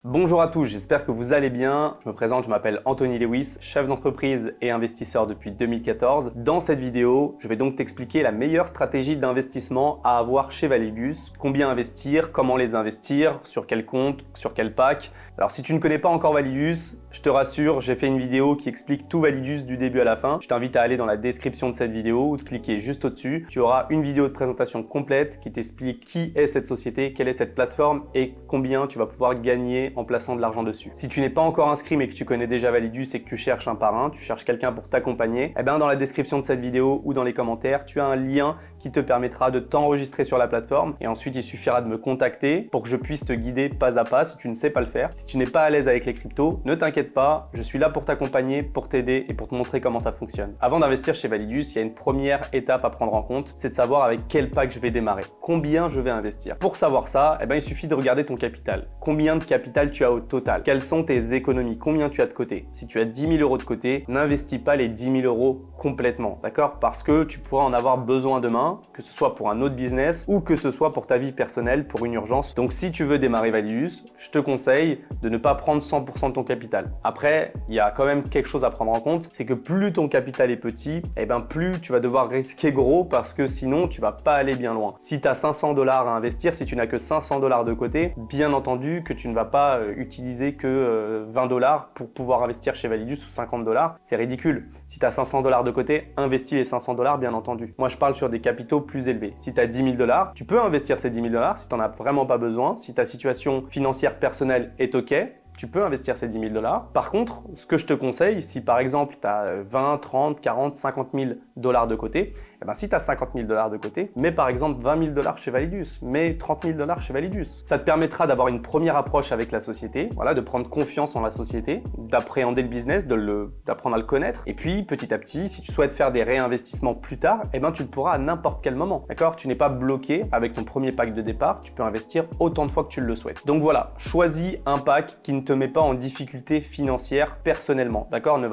Bonjour à tous, j'espère que vous allez bien. Je me présente, je m'appelle Anthony Lewis, chef d'entreprise et investisseur depuis 2014. Dans cette vidéo, je vais donc t'expliquer la meilleure stratégie d'investissement à avoir chez Validus, combien investir, comment les investir, sur quel compte, sur quel pack. Alors si tu ne connais pas encore Validus, je te rassure, j'ai fait une vidéo qui explique tout Validus du début à la fin. Je t'invite à aller dans la description de cette vidéo ou de cliquer juste au-dessus. Tu auras une vidéo de présentation complète qui t'explique qui est cette société, quelle est cette plateforme et combien tu vas pouvoir gagner en plaçant de l'argent dessus. Si tu n'es pas encore inscrit mais que tu connais déjà Validus et que tu cherches un parrain, tu cherches quelqu'un pour t'accompagner, eh bien dans la description de cette vidéo ou dans les commentaires, tu as un lien qui te permettra de t'enregistrer sur la plateforme et ensuite il suffira de me contacter pour que je puisse te guider pas à pas si tu ne sais pas le faire. Si tu n'es pas à l'aise avec les cryptos, ne t'inquiète pas, je suis là pour t'accompagner, pour t'aider et pour te montrer comment ça fonctionne. Avant d'investir chez Validus, il y a une première étape à prendre en compte, c'est de savoir avec quel pack je vais démarrer, combien je vais investir. Pour savoir ça, eh bien, il suffit de regarder ton capital. Combien de capital tu as au total? Quelles sont tes économies? Combien tu as de côté? Si tu as 10 000 euros de côté, n'investis pas les 10 000 euros complètement, d'accord? Parce que tu pourras en avoir besoin demain, que ce soit pour un autre business ou que ce soit pour ta vie personnelle, pour une urgence. Donc si tu veux démarrer Validus, je te conseille de ne pas prendre 100% de ton capital. Après, il y a quand même quelque chose à prendre en compte, c'est que plus ton capital est petit, eh ben plus tu vas devoir risquer gros parce que sinon tu vas pas aller bien loin. Si tu as 500 $ à investir, si tu n'as que 500 $ de côté, bien entendu que tu ne vas pas utiliser que 20 $ pour pouvoir investir chez Validus ou 50 $, c'est ridicule. Si tu as 500 $ de côté, investis les 500 $ bien entendu. Moi je parle sur des capitaux plus élevés. Si tu as 10 000 $, tu peux investir ces 10 000 $ si tu n'en as vraiment pas besoin, si ta situation financière personnelle est OK, tu peux investir ces 10 000 $. Par contre, ce que je te conseille, si par exemple tu as 20, 30, 40, 50 000 $ de côté, eh ben, si tu as 50 000 $ de côté, mets par exemple 20 000 $ chez Validus, mets 30 000 $ chez Validus. Ça te permettra d'avoir une première approche avec la société, voilà, de prendre confiance en la société, d'appréhender le business, d'apprendre à le connaître. Et puis petit à petit, si tu souhaites faire des réinvestissements plus tard, eh ben, tu le pourras à n'importe quel moment. D'accord? Tu n'es pas bloqué avec ton premier pack de départ, tu peux investir autant de fois que tu le souhaites. Donc voilà, choisis un pack qui ne te met pas en difficulté financière personnellement. D'accord? Ne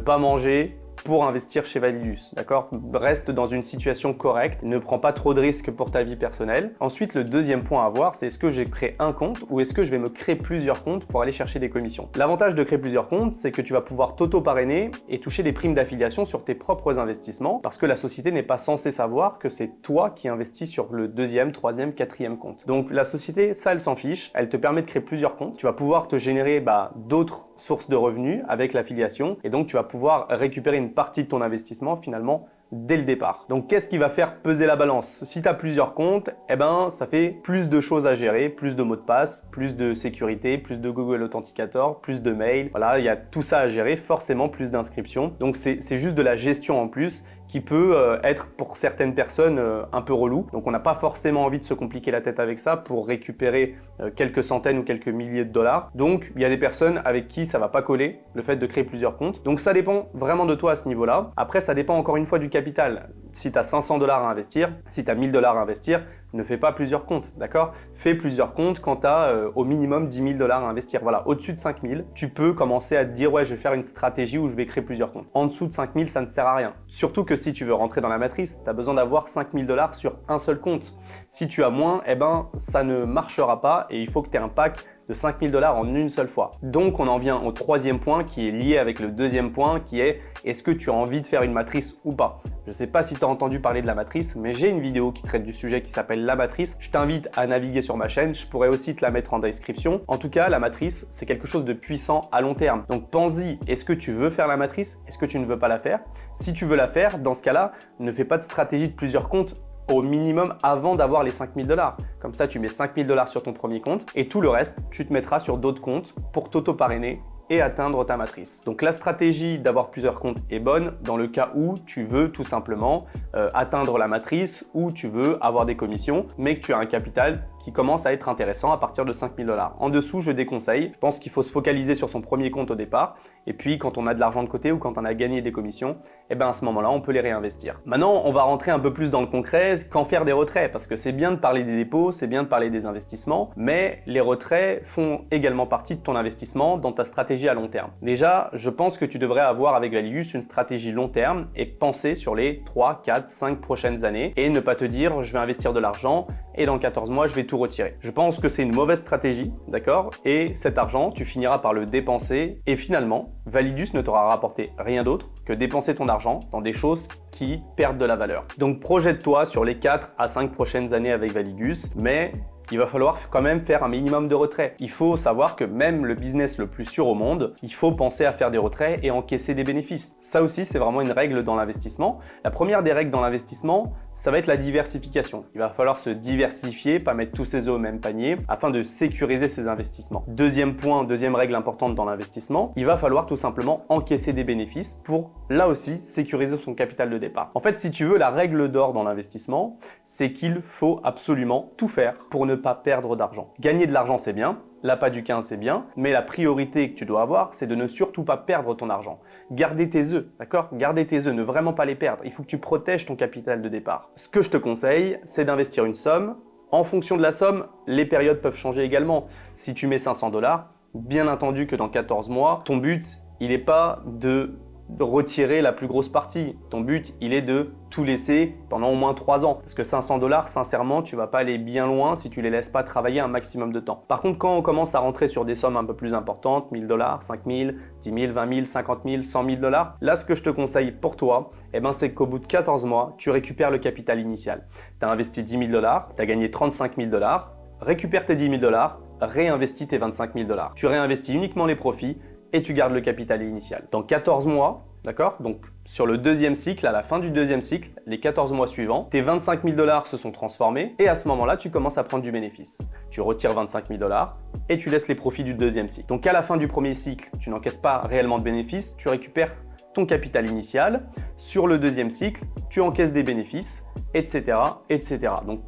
pas manger pour investir chez Validus, d'accord? Reste dans une situation correcte, ne prends pas trop de risques pour ta vie personnelle. Ensuite, le deuxième point à voir, c'est est-ce que j'ai créé un compte ou est-ce que je vais me créer plusieurs comptes pour aller chercher des commissions? L'avantage de créer plusieurs comptes, c'est que tu vas pouvoir t'auto-parrainer et toucher des primes d'affiliation sur tes propres investissements parce que la société n'est pas censée savoir que c'est toi qui investis sur le deuxième, troisième, quatrième compte. Donc la société, ça, elle s'en fiche, elle te permet de créer plusieurs comptes. Tu vas pouvoir te générer d'autres sources de revenus avec l'affiliation et donc tu vas pouvoir récupérer une partie de ton investissement finalement dès le départ. Donc qu'est-ce qui va faire peser la balance? Si tu as plusieurs comptes, eh ben ça fait plus de choses à gérer, plus de mots de passe, plus de sécurité, plus de Google Authenticator, plus de mails. Voilà, il y a tout ça à gérer, forcément plus d'inscriptions. Donc c'est juste de la gestion en plus qui peut être pour certaines personnes un peu relou. Donc on n'a pas forcément envie de se compliquer la tête avec ça pour récupérer quelques centaines ou quelques milliers de dollars. Donc il y a des personnes avec qui ça va pas coller, le fait de créer plusieurs comptes. Donc ça dépend vraiment de toi à ce niveau-là. Après ça dépend encore une fois du capital. Si tu as 500 $ à investir, si tu as 1000 $ à investir, ne fais pas plusieurs comptes, d'accord? Fais plusieurs comptes quand tu as au minimum 10 000 $ à investir. Voilà, au-dessus de 5 000, tu peux commencer à te dire ouais, je vais faire une stratégie où je vais créer plusieurs comptes. En dessous de 5 000, ça ne sert à rien. Surtout que si tu veux rentrer dans la matrice, tu as besoin d'avoir 5 000 $ sur un seul compte. Si tu as moins, eh ben ça ne marchera pas et il faut que tu aies un pack de 5 000 $ en une seule fois. Donc on en vient au troisième point qui est lié avec le deuxième point qui est est-ce que tu as envie de faire une matrice ou pas? Je ne sais pas si tu as entendu parler de la matrice, mais j'ai une vidéo qui traite du sujet qui s'appelle la matrice. Je t'invite à naviguer sur ma chaîne, je pourrais aussi te la mettre en description. En tout cas, la matrice, c'est quelque chose de puissant à long terme. Donc pense-y, est-ce que tu veux faire la matrice? Est-ce que tu ne veux pas la faire? Si tu veux la faire, dans ce cas-là, ne fais pas de stratégie de plusieurs comptes au minimum avant d'avoir les 5 000 $. Comme ça, tu mets 5 000 $ sur ton premier compte et tout le reste, tu te mettras sur d'autres comptes pour t'auto-parrainer et atteindre ta matrice. Donc la stratégie d'avoir plusieurs comptes est bonne dans le cas où tu veux tout simplement atteindre la matrice ou tu veux avoir des commissions mais que tu as un capital qui commence à être intéressant à partir de 5 000 $. En dessous, je déconseille. Je pense qu'il faut se focaliser sur son premier compte au départ et puis quand on a de l'argent de côté ou quand on a gagné des commissions, eh ben à ce moment-là, on peut les réinvestir. Maintenant, on va rentrer un peu plus dans le concret, quand faire des retraits parce que c'est bien de parler des dépôts, c'est bien de parler des investissements, mais les retraits font également partie de ton investissement dans ta stratégie à long terme. Déjà, je pense que tu devrais avoir avec Validus une stratégie long terme et penser sur les 3, 4, 5 prochaines années et ne pas te dire je vais investir de l'argent et dans 14 mois je vais tout tout retirer. Je pense que c'est une mauvaise stratégie, d'accord? Et cet argent, tu finiras par le dépenser et finalement, Validus ne t'aura rapporté rien d'autre que dépenser ton argent dans des choses qui perdent de la valeur. Donc projette-toi sur les 4 à 5 prochaines années avec Validus, mais il va falloir quand même faire un minimum de retraits. Il faut savoir que même le business le plus sûr au monde, il faut penser à faire des retraits et encaisser des bénéfices. Ça aussi, c'est vraiment une règle dans l'investissement. La première des règles dans l'investissement, ça va être la diversification. Il va falloir se diversifier, pas mettre tous ses œufs au même panier afin de sécuriser ses investissements. Deuxième point, deuxième règle importante dans l'investissement, il va falloir tout simplement encaisser des bénéfices pour, là aussi, sécuriser son capital de départ. En fait, si tu veux, la règle d'or dans l'investissement, c'est qu'il faut absolument tout faire pour ne pas perdre d'argent. Gagner de l'argent, c'est bien. L'appât du gain, c'est bien, mais la priorité que tu dois avoir, c'est de ne surtout pas perdre ton argent. Garder tes œufs, d'accord? Garder tes œufs, ne vraiment pas les perdre. Il faut que tu protèges ton capital de départ. Ce que je te conseille, c'est d'investir une somme. En fonction de la somme, les périodes peuvent changer également. Si tu mets 500 $, bien entendu que dans 14 mois, ton but, il n'est pas de retirer la plus grosse partie. Ton but, il est de tout laisser pendant au moins 3 ans. Parce que 500 $, sincèrement, tu vas pas aller bien loin si tu les laisses pas travailler un maximum de temps. Par contre, quand on commence à rentrer sur des sommes un peu plus importantes, 1000 $, 5000, 10 000, 20 000, 50 000, 100 000 $, là, ce que je te conseille pour toi, c'est qu'au bout de 14 mois, tu récupères le capital initial. Tu as investi 10 000 $, tu as gagné 35 000 $, récupère tes 10 000 $, réinvestis tes 25 000 $. Tu réinvestis uniquement les profits et tu gardes le capital initial. Dans 14 mois, d'accord? Donc sur le deuxième cycle, à la fin du deuxième cycle, les 14 mois suivants, tes 25 000 $ se sont transformés et à ce moment-là, tu commences à prendre du bénéfice. Tu retires 25 000 $ et tu laisses les profits du deuxième cycle. Donc à la fin du premier cycle, tu n'encaisses pas réellement de bénéfices, tu récupères ton capital initial. Sur le deuxième cycle, tu encaisses des bénéfices, etc., etc. Donc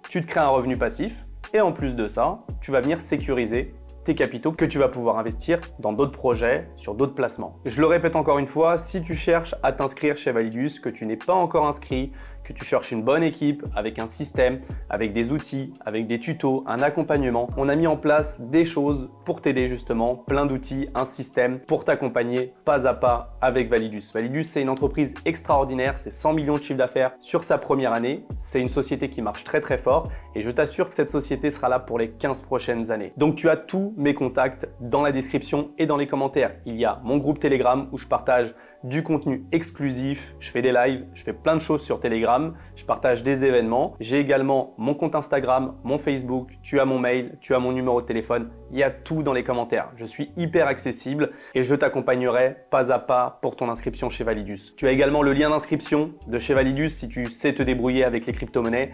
tu te crées un revenu passif et en plus de ça, tu vas venir sécuriser tes capitaux que tu vas pouvoir investir dans d'autres projets, sur d'autres placements. Je le répète encore une fois, si tu cherches à t'inscrire chez Validus, que tu n'es pas encore inscrit, que tu cherches une bonne équipe avec un système, avec des outils, avec des tutos, un accompagnement, on a mis en place des choses pour t'aider justement, plein d'outils, un système pour t'accompagner pas à pas avec Validus. Validus, c'est une entreprise extraordinaire, c'est 100 millions de chiffre d'affaires sur sa première année. C'est une société qui marche très très fort et je t'assure que cette société sera là pour les 15 prochaines années. Donc tu as tous mes contacts dans la description et dans les commentaires. Il y a mon groupe Telegram où je partage du contenu exclusif, je fais des lives, je fais plein de choses sur Telegram, je partage des événements. J'ai également mon compte Instagram, mon Facebook, tu as mon mail, tu as mon numéro de téléphone, il y a tout dans les commentaires. Je suis hyper accessible et je t'accompagnerai pas à pas pour ton inscription chez Validus. Tu as également le lien d'inscription de chez Validus si tu sais te débrouiller avec les crypto-monnaies.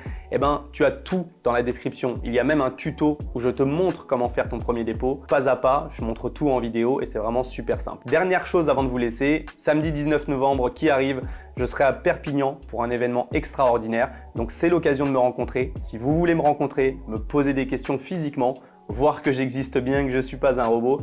Tu as tout dans la description. Il y a même un tuto où je te montre comment faire ton premier dépôt. Pas à pas, je montre tout en vidéo et c'est vraiment super simple. Dernière chose avant de vous laisser, samedi 19 novembre qui arrive, je serai à Perpignan pour un événement extraordinaire. Donc c'est l'occasion de me rencontrer. Si vous voulez me rencontrer, me poser des questions physiquement, voir que j'existe bien, que je ne suis pas un robot,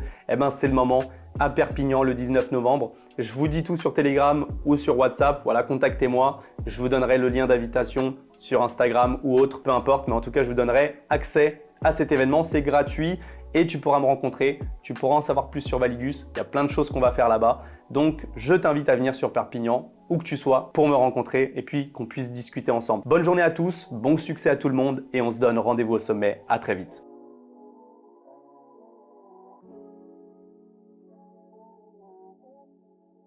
c'est le moment à Perpignan le 19 novembre. Je vous dis tout sur Telegram ou sur WhatsApp. Voilà, contactez-moi. Je vous donnerai le lien d'invitation sur Instagram ou autre, peu importe. Mais en tout cas, je vous donnerai accès à cet événement. C'est gratuit et tu pourras me rencontrer. Tu pourras en savoir plus sur Validus. Il y a plein de choses qu'on va faire là-bas. Donc, je t'invite à venir sur Perpignan, où que tu sois, pour me rencontrer et puis qu'on puisse discuter ensemble. Bonne journée à tous, bon succès à tout le monde et on se donne rendez-vous au sommet. À très vite.